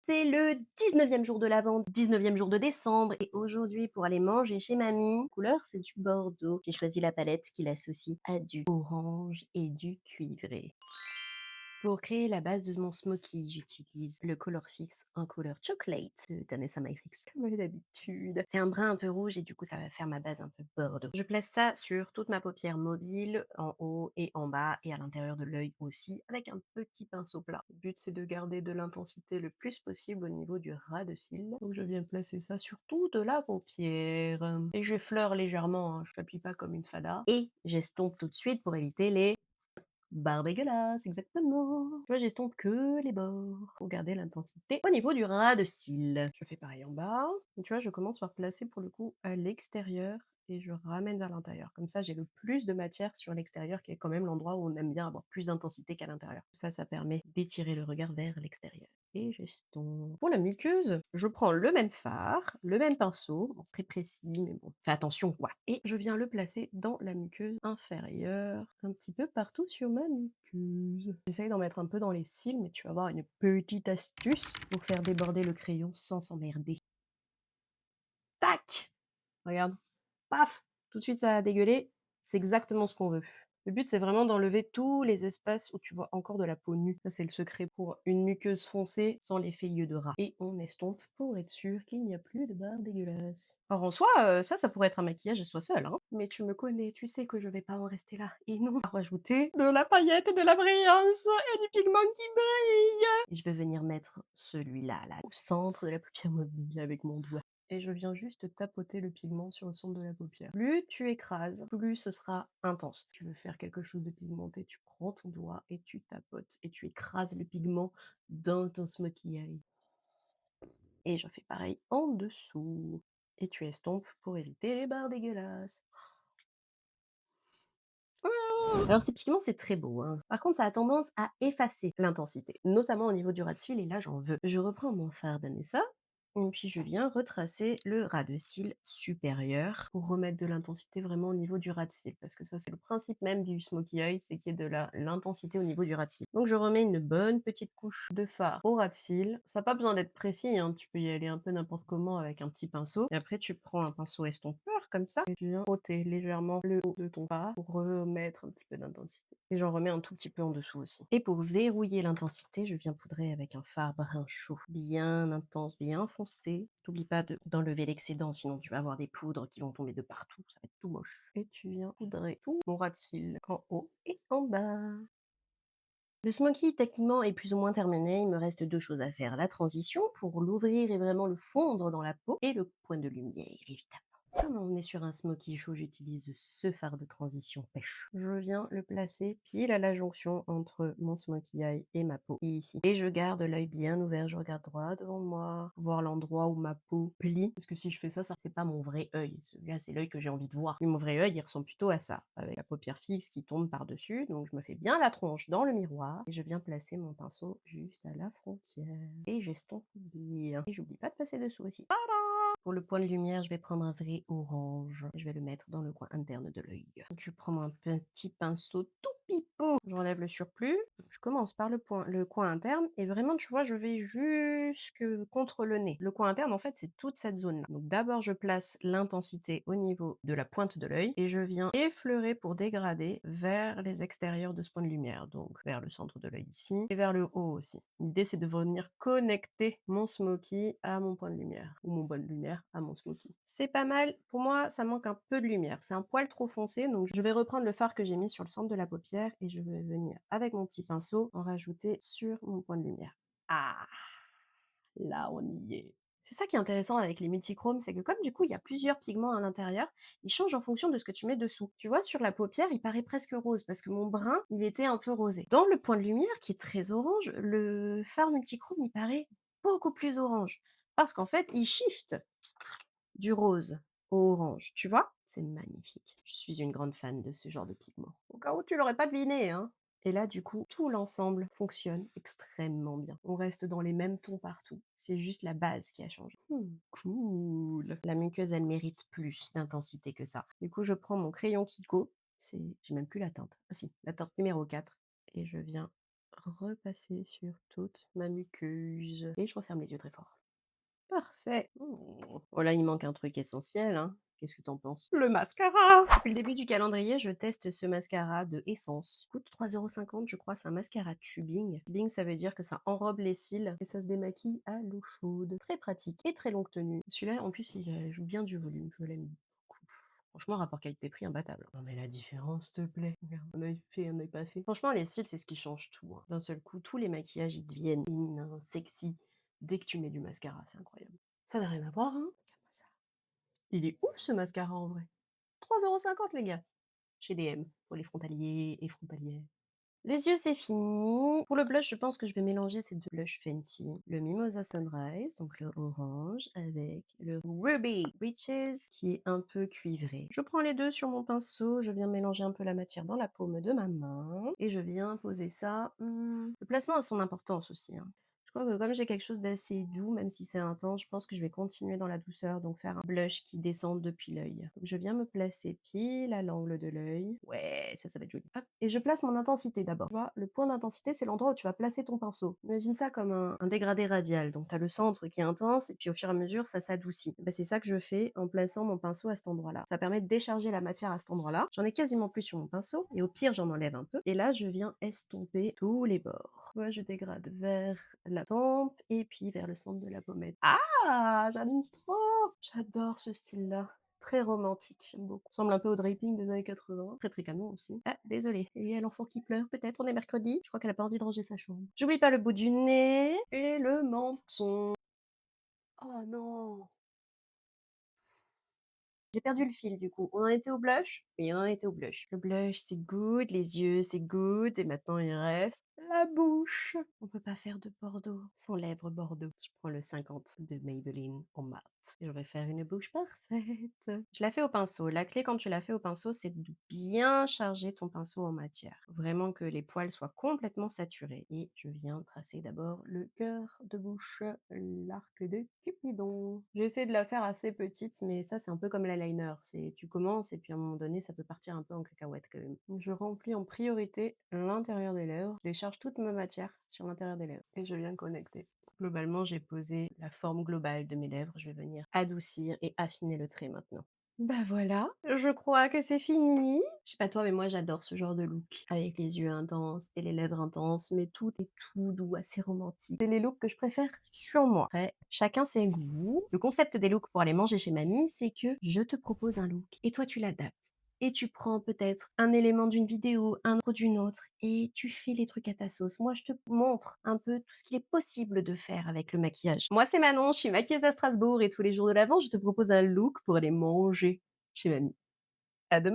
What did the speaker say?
C'est le 19e jour de l'Avent, 19e jour de décembre et aujourd'hui pour aller manger chez mamie, couleur c'est du bordeaux. J'ai choisi la palette qui l'associe à du orange et du cuivré. Pour créer la base de mon smoky, j'utilise le Color Fix en couleur chocolate de Danessa My Fix, comme d'habitude. C'est un brin un peu rouge et du coup ça va faire ma base un peu bordeaux. Je place ça sur toute ma paupière mobile, en haut et en bas et à l'intérieur de l'œil aussi, avec un petit pinceau plat. Le but c'est de garder de l'intensité le plus possible au niveau du ras de cils. Donc je viens placer ça sur toute la paupière. Et j'effleure légèrement, hein, je n'appuie pas comme une fada. Et j'estompe tout de suite pour éviter les barre dégueulasse, exactement. Tu vois, j'estompe que les bords pour garder l'intensité au niveau du ras de cils. Je fais pareil en bas. Et tu vois, je commence par placer pour le coup à l'extérieur et je ramène vers l'intérieur. Comme ça, j'ai le plus de matière sur l'extérieur qui est quand même l'endroit où on aime bien avoir plus d'intensité qu'à l'intérieur. Ça permet d'étirer le regard vers l'extérieur. Et j'estompe. Pour la muqueuse, je prends le même fard, le même pinceau, bon, c'est très précis, mais bon, fais attention quoi. Et je viens le placer dans la muqueuse inférieure, un petit peu partout sur ma muqueuse. J'essaye d'en mettre un peu dans les cils, mais tu vas voir une petite astuce pour faire déborder le crayon sans s'emmerder. Tac! Regarde, paf! Tout de suite ça a dégueulé, c'est exactement ce qu'on veut. Le but, c'est vraiment d'enlever tous les espaces où tu vois encore de la peau nue. Ça, c'est le secret pour une muqueuse foncée sans l'effet yeux de rat. Et on estompe pour être sûr qu'il n'y a plus de barre dégueulasse. Alors en soi, ça pourrait être un maquillage à soi seul, hein. Mais tu me connais, tu sais que je vais pas en rester là. Et non, à rajouter de la paillette, de la brillance et du pigment qui brille. Et je vais venir mettre celui-là, là, au centre de la paupière mobile avec mon doigt et je viens juste tapoter le pigment sur le centre de la paupière. Plus tu écrases, plus ce sera intense. Tu veux faire quelque chose de pigmenté, tu prends ton doigt et tu tapotes et tu écrases le pigment dans ton smokey eye. Et je fais pareil en dessous. Et tu estompes pour éviter les barres dégueulasses. Alors ces pigments, c'est très beau, hein. Par contre, ça a tendance à effacer l'intensité, notamment au niveau du ras de cils et là, j'en veux. Je reprends mon fard d'Anessa et puis je viens retracer le ras de cils supérieur pour remettre de l'intensité vraiment au niveau du ras de cils parce que ça, c'est le principe même du smokey eye, c'est qu'il y ait de l'intensité au niveau du ras de cils. Donc je remets une bonne petite couche de fard au ras de cils. Ça n'a pas besoin d'être précis, hein, tu peux y aller un peu n'importe comment avec un petit pinceau et après tu prends un pinceau estompeur comme ça et tu viens ôter légèrement le haut de ton fard pour remettre un petit peu d'intensité. Et j'en remets un tout petit peu en dessous aussi. Et pour verrouiller l'intensité, je viens poudrer avec un fard brun chaud, bien intense, bien foncé. T'oublies pas d'enlever l'excédent, sinon tu vas avoir des poudres qui vont tomber de partout, ça va être tout moche. Et tu viens poudrer tout mon ras de cils en haut et en bas. Le smoky, techniquement, est plus ou moins terminé. Il me reste 2 choses à faire. La transition pour l'ouvrir et vraiment le fondre dans la peau et le point de lumière, évidemment. Comme on est sur un smoky chaud, j'utilise ce fard de transition pêche. Je viens le placer pile à la jonction entre mon smoky eye et ma peau, ici. Et je garde l'œil bien ouvert, je regarde droit devant moi, pour voir l'endroit où ma peau plie. Parce que si je fais ça, c'est pas mon vrai œil. Celui-là, c'est l'œil que j'ai envie de voir. Mais mon vrai œil, il ressemble plutôt à ça, avec la paupière fixe qui tombe par-dessus. Donc je me fais bien la tronche dans le miroir et je viens placer mon pinceau juste à la frontière. Et j'estompe bien. Et j'oublie pas de passer dessous aussi. Pour le point de lumière, je vais prendre un vrai orange. Je vais le mettre dans le coin interne de l'œil. Donc je prends un petit pinceau tout pipeau. J'enlève le surplus. Je commence par le coin interne et vraiment, tu vois, je vais jusque contre le nez. Le coin interne, en fait, c'est toute cette zone-là. Donc d'abord, je place l'intensité au niveau de la pointe de l'œil et je viens effleurer pour dégrader vers les extérieurs de ce point de lumière. Donc vers le centre de l'œil ici et vers le haut aussi. L'idée, c'est de venir connecter mon smoky à mon point de lumière ou mon point de lumière à mon smoky. C'est pas mal. Pour moi, ça manque un peu de lumière. C'est un poil trop foncé, donc je vais reprendre le fard que j'ai mis sur le centre de la paupière et je vais venir avec mon petit pinceau en rajouter sur mon point de lumière. Ah, là, on y est. C'est ça qui est intéressant avec les multichromes, c'est que comme du coup il y a plusieurs pigments à l'intérieur, ils changent en fonction de ce que tu mets dessous. Tu vois, sur la paupière, il paraît presque rose parce que mon brun, il était un peu rosé. Dans le point de lumière, qui est très orange, le fard multichrome, il paraît beaucoup plus orange. Parce qu'en fait, il shift du rose au orange, tu vois? C'est magnifique. Je suis une grande fan de ce genre de pigment. Au cas où tu l'aurais pas deviné, hein. Et là, du coup, tout l'ensemble fonctionne extrêmement bien. On reste dans les mêmes tons partout. C'est juste la base qui a changé. Cool. La muqueuse, elle mérite plus d'intensité que ça. Du coup, je prends mon crayon Kiko. J'ai même plus la teinte. Ah si, la teinte numéro 4. Et je viens repasser sur toute ma muqueuse et je referme les yeux très fort. Parfait. Mmh. Oh là, il manque un truc essentiel, hein. Qu'est-ce que tu en penses? Le mascara! Depuis le début du calendrier, je teste ce mascara de Essence. Il coûte 3,50 € je crois, c'est un mascara tubing. Tubing, ça veut dire que ça enrobe les cils et ça se démaquille à l'eau chaude. Très pratique et très longue tenue. Celui-là, en plus, il joue bien du volume, je l'aime beaucoup. Franchement, rapport qualité-prix imbattable. Non mais la différence, s'il te plaît. Regarde, un œil fait, un œil pas fait. Franchement, les cils, c'est ce qui change tout, hein. D'un seul coup, tous les maquillages, ils deviennent féminins, sexy. Dès que tu mets du mascara, c'est incroyable. Ça n'a rien à voir, hein? Regarde-moi ça. Il est ouf ce mascara en vrai. 3,50 € les gars, chez DM, pour les frontaliers et frontalières. Les yeux, c'est fini. Pour le blush, je pense que je vais mélanger ces 2 blushs Fenty. Le Mimosa Sunrise, donc le orange, avec le Ruby Riches, qui est un peu cuivré. Je prends les 2 sur mon pinceau, je viens mélanger un peu la matière dans la paume de ma main et je viens poser ça, le placement a son importance aussi, hein. Je crois que comme j'ai quelque chose d'assez doux, même si c'est intense, je pense que je vais continuer dans la douceur, donc faire un blush qui descend depuis l'œil. Donc je viens me placer pile à l'angle de l'œil. Ouais, ça va être joli. Hop, et je place mon intensité d'abord. Tu vois, le point d'intensité, c'est l'endroit où tu vas placer ton pinceau. Imagine ça comme un dégradé radial. Donc tu as le centre qui est intense, et puis au fur et à mesure, ça s'adoucit. Ben, c'est ça que je fais en plaçant mon pinceau à cet endroit-là. Ça permet de décharger la matière à cet endroit-là. J'en ai quasiment plus sur mon pinceau, et au pire, j'en enlève un peu. Et là, je viens estomper tous les bords. Moi, je dégrade vers la tempe et puis vers le centre de la pommette. Ah! J'aime trop! J'adore ce style-là. Très romantique, j'aime beaucoup. Ressemble un peu au draping des années 80. Très, très canon aussi. Ah, désolée. Il y a l'enfant qui pleure peut-être, on est mercredi. Je crois qu'elle a pas envie de ranger sa chambre. J'oublie pas le bout du nez et le menton. Oh non! J'ai perdu le fil du coup. On en était au blush? Oui, on en était au blush. Le blush, c'est good, les yeux, c'est good, et maintenant il reste la bouche. On peut pas faire de Bordeaux sans lèvres Bordeaux. Je prends le 50 de Maybelline en mat. Et je vais faire une bouche parfaite. Je la fais au pinceau. La clé quand tu la fais au pinceau, c'est de bien charger ton pinceau en matière. Vraiment que les poils soient complètement saturés. Et je viens tracer d'abord le cœur de bouche, l'arc de Cupidon. J'essaie de la faire assez petite, mais ça c'est un peu comme l'eyeliner. C'est tu commences et puis à un moment donné, ça peut partir un peu en cacahuète quand même. Donc je remplis en priorité l'intérieur des lèvres. Je décharge toute ma matière sur l'intérieur des lèvres et je viens connecter. Globalement, j'ai posé la forme globale de mes lèvres. Je vais venir adoucir et affiner le trait maintenant. Bah voilà, je crois que c'est fini. Je sais pas toi, mais moi j'adore ce genre de look. Avec les yeux intenses et les lèvres intenses, mais tout est tout doux, assez romantique. C'est les looks que je préfère sur moi. Après, chacun ses goûts. Le concept des looks pour aller manger chez mamie, c'est que je te propose un look et toi tu l'adaptes. Et tu prends peut-être un élément d'une vidéo, un autre d'une autre, et tu fais les trucs à ta sauce. Moi, je te montre un peu tout ce qu'il est possible de faire avec le maquillage. Moi, c'est Manon, je suis maquilleuse à Strasbourg et tous les jours de l'Avent, je te propose un look pour aller manger chez mamie. À demain!